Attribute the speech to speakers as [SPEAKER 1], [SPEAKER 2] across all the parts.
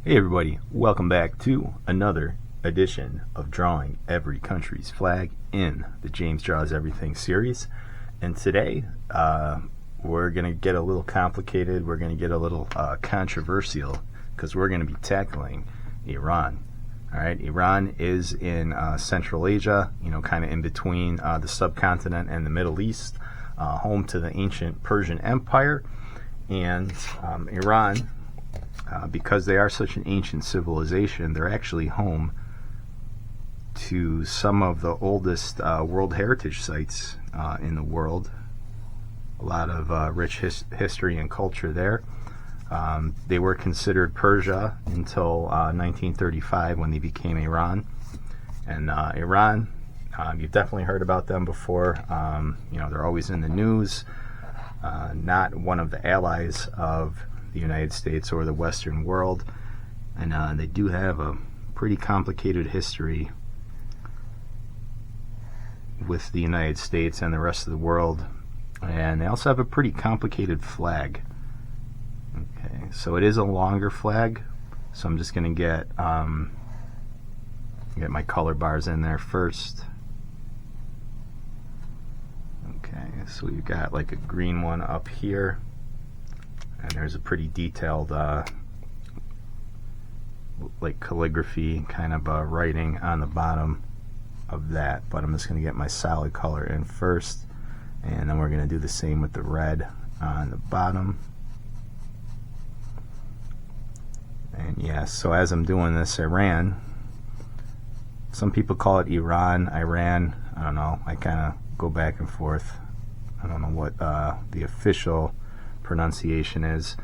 [SPEAKER 1] Hey everybody, welcome back to another edition of Drawing Every Country's Flag in the James Draws Everything series. And today, we're going to get a little complicated, we're going to get a little controversial, because we're going to be tackling Iran. Alright, Iran is in Central Asia, kind of in between the subcontinent and the Middle East, home to the ancient Persian Empire. And Iran, because they are such an ancient civilization, they're actually home to some of the oldest World Heritage Sites in the world. A lot of rich history and culture there. They were considered Persia until 1935 when they became Iran. And Iran, you've definitely heard about them before. They're always in the news. Not one of the allies of the United States or the Western world, and they do have a pretty complicated history with the United States and the rest of the world, and they also have a pretty complicated flag. Okay, so it is a longer flag, so I'm just going to get my color bars in there first. Okay, so we've got like a green one up here, and there's a pretty detailed like calligraphy kind of writing on the bottom of that, but I'm just going to get my solid color in first, and then we're going to do the same with the red on the bottom. And yes, so as I'm doing this, Iran, some people call it Iran, Iran, I don't know, I kind of go back and forth. I don't know what the official pronunciation is.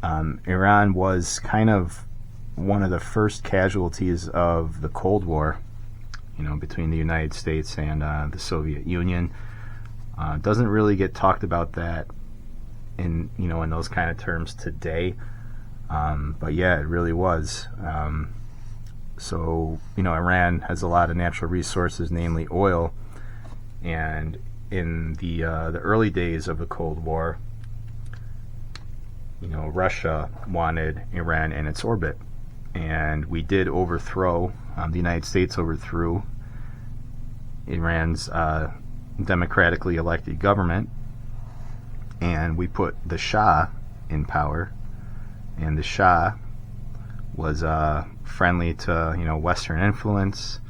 [SPEAKER 1] Iran was kind of one of the first casualties of the Cold War, between the United States and the Soviet Union. Doesn't really get talked about that in those kind of terms today, but yeah, it really was. So Iran has a lot of natural resources, namely oil, and in the early days of the Cold War, Russia wanted Iran in its orbit, and we did overthrow, the United States overthrew Iran's democratically elected government, and we put the Shah in power, and the Shah was friendly to Western influence,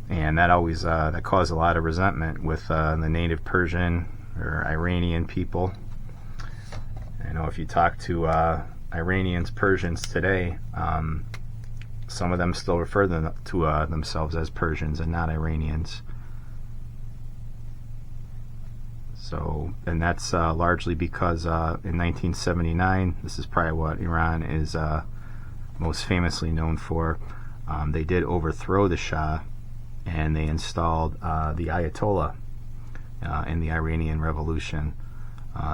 [SPEAKER 1] and that always that caused a lot of resentment with the native Persian or Iranian people. If you talk to Iranians, Persians today, some of them still refer to themselves as Persians and not Iranians. So, and that's largely because in 1979, this is probably what Iran is most famously known for, they did overthrow the Shah, and they installed the Ayatollah in the Iranian Revolution.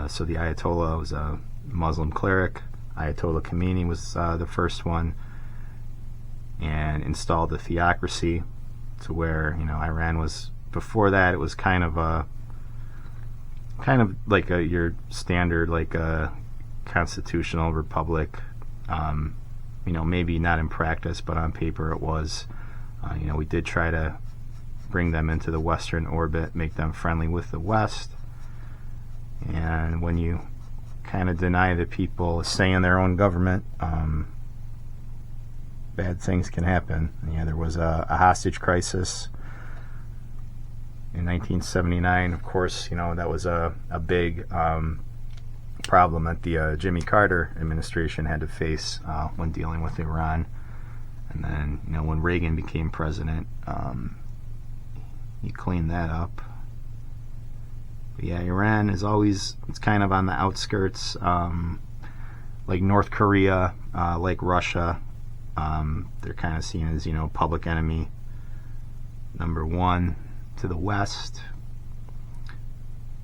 [SPEAKER 1] So the Ayatollah was a Muslim cleric. Ayatollah Khomeini was the first one, and installed the theocracy, to where Iran was, before that it was kind of like your standard like a constitutional republic. Maybe not in practice, but on paper it was. We did try to bring them into the Western orbit, make them friendly with the West. And when you kind of deny the people a say in their own government, bad things can happen. There was a hostage crisis in 1979. Of course, that was a big problem that the Jimmy Carter administration had to face when dealing with Iran. And then, when Reagan became president, he cleaned that up. But yeah, Iran is always, it's kind of on the outskirts, like North Korea, like Russia. They're kind of seen as, public enemy number one to the West.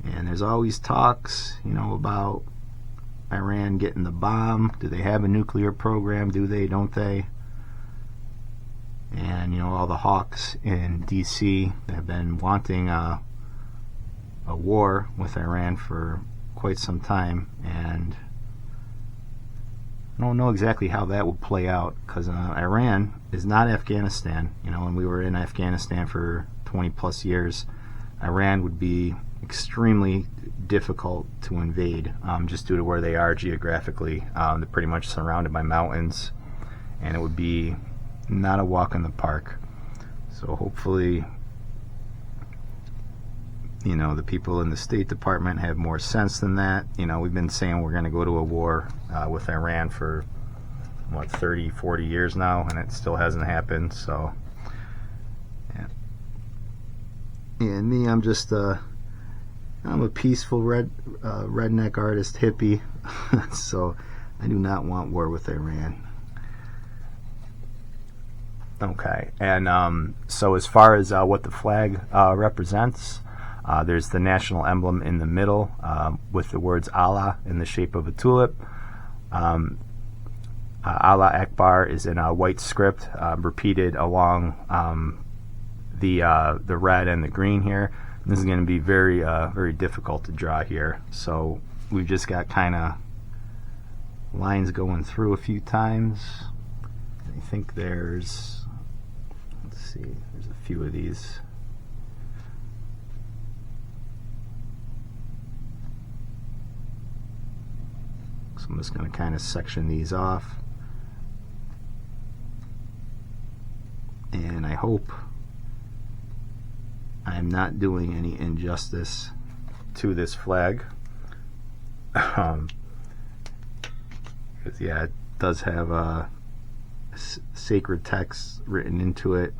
[SPEAKER 1] And there's always talks, about Iran getting the bomb. Do they have a nuclear program? Do they, don't they? And, all the hawks in D.C. have been wanting a war with Iran for quite some time, and don't know exactly how that would play out, because Iran is not Afghanistan. When we were in Afghanistan for 20 plus years, Iran would be extremely difficult to invade, just due to where they are geographically. They're pretty much surrounded by mountains, and it would be not a walk in the park. So hopefully, the people in the State Department have more sense than that. We've been saying we're going to go to a war with Iran for 30, 40 years now, and it still hasn't happened. So and me, I'm a peaceful redneck artist hippie. So I do not want war with Iran. Okay, and so as far as what the flag represents, there's the national emblem in the middle with the words Allah in the shape of a tulip. Allah Akbar is in a white script, repeated along the red and the green here. This is going to be very very difficult to draw here. So we've just got kind of lines going through a few times. I think there's a few of these. So I'm just going to kind of section these off. And I hope I'm not doing any injustice to this flag. Because, it does have a sacred text written into it.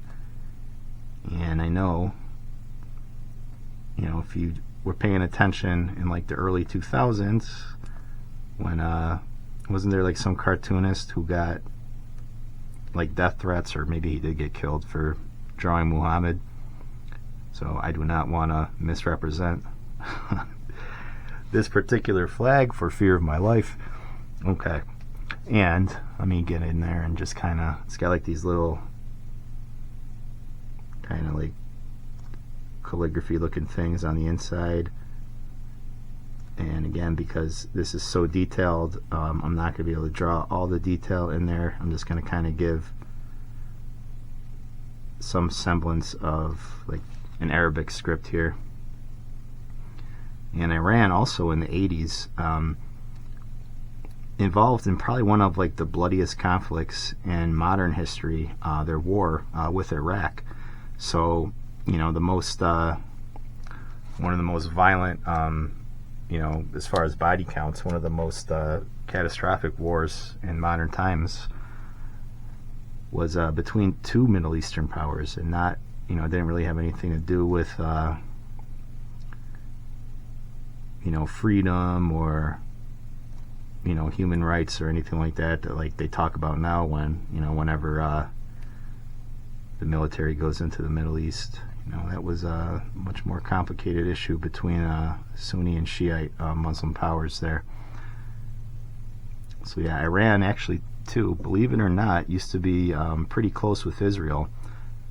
[SPEAKER 1] And I know, if you were paying attention in like the early 2000s, when wasn't there like some cartoonist who got like death threats, or maybe he did get killed for drawing Muhammad? So I do not want to misrepresent this particular flag for fear of my life. Okay, and let me get in there and just kind of, it's got like these little kind of like calligraphy looking things on the inside. And again, because this is so detailed, I'm not going to be able to draw all the detail in there. I'm just going to kind of give some semblance of like an Arabic script here. And Iran also in the 80s involved in probably one of like the bloodiest conflicts in modern history, their war with Iraq. So the most one of the most violent, as far as body counts, one of the most catastrophic wars in modern times was between two Middle Eastern powers, and not, it didn't really have anything to do with freedom or human rights or anything like that like they talk about now when whenever the military goes into the Middle East. That was a much more complicated issue between Sunni and Shiite Muslim powers there. So yeah, Iran actually too, believe it or not, used to be pretty close with Israel,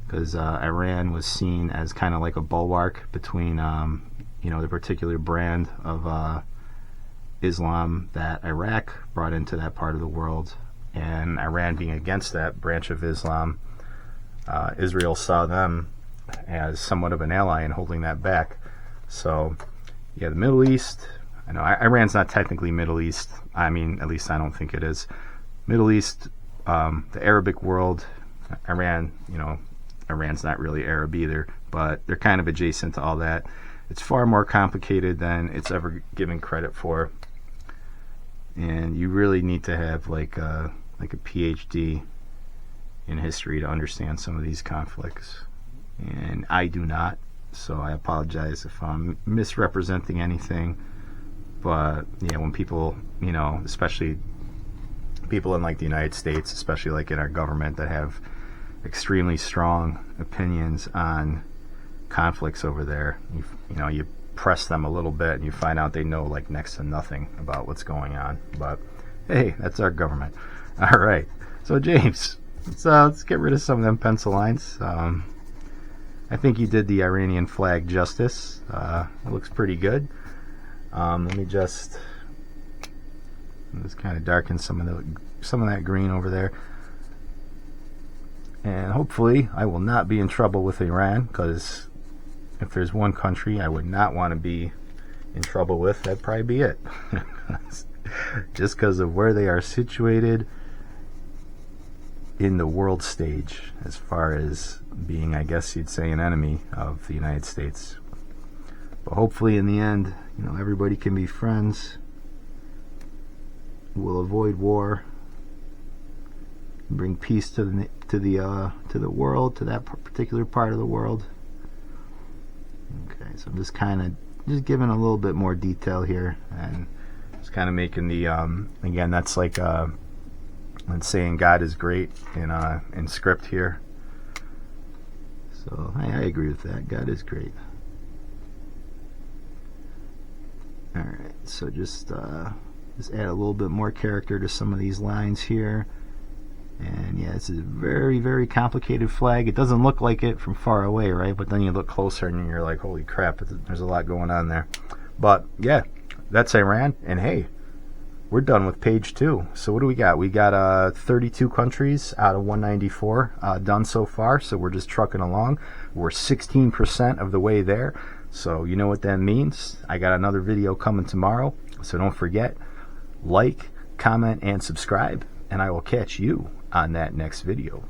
[SPEAKER 1] because Iran was seen as kind of like a bulwark between the particular brand of Islam that Iraq brought into that part of the world, and Iran being against that branch of Islam. Israel saw them as somewhat of an ally in holding that back. So yeah, the Middle East, I know Iran's not technically Middle East, at least I don't think it is. Middle East, the Arabic world, Iran, Iran's not really Arab either, but they're kind of adjacent to all that. It's far more complicated than it's ever given credit for, and you really need to have like a PhD in history to understand some of these conflicts, and I do not, so I apologize if I'm misrepresenting anything. But yeah, when people, especially people in like the United States, especially like in our government, that have extremely strong opinions on conflicts over there, you press them a little bit and you find out they know like next to nothing about what's going on. But hey, that's our government. All right, so James, let's get rid of some of them pencil lines. I think you did the Iranian flag justice. It looks pretty good. Let me just Let's kind of darken some of that green over there. And hopefully I will not be in trouble with Iran, because if there's one country I would not want to be in trouble with, that'd probably be it. Just because of where they are situated in the world stage, as far as being, I guess you'd say, an enemy of the United States. But hopefully in the end, you know, everybody can be friends. We'll avoid war, bring peace to the world, to that particular part of the world. Okay, so I'm just kind of giving a little bit more detail here, and just kind of making the again, that's like and saying God is great in script here. So I agree with that. God is great. All right, so just add a little bit more character to some of these lines here. And yeah, it's a very, very complicated flag. It doesn't look like it from far away, right? But then you look closer and you're like, holy crap, there's a lot going on there. But yeah, that's Iran. And hey, we're done with page 2. So what do we got? We got 32 countries out of 194 done so far. So we're just trucking along. We're 16% of the way there. So you know what that means. I got another video coming tomorrow. So don't forget, like, comment, and subscribe. And I will catch you on that next video.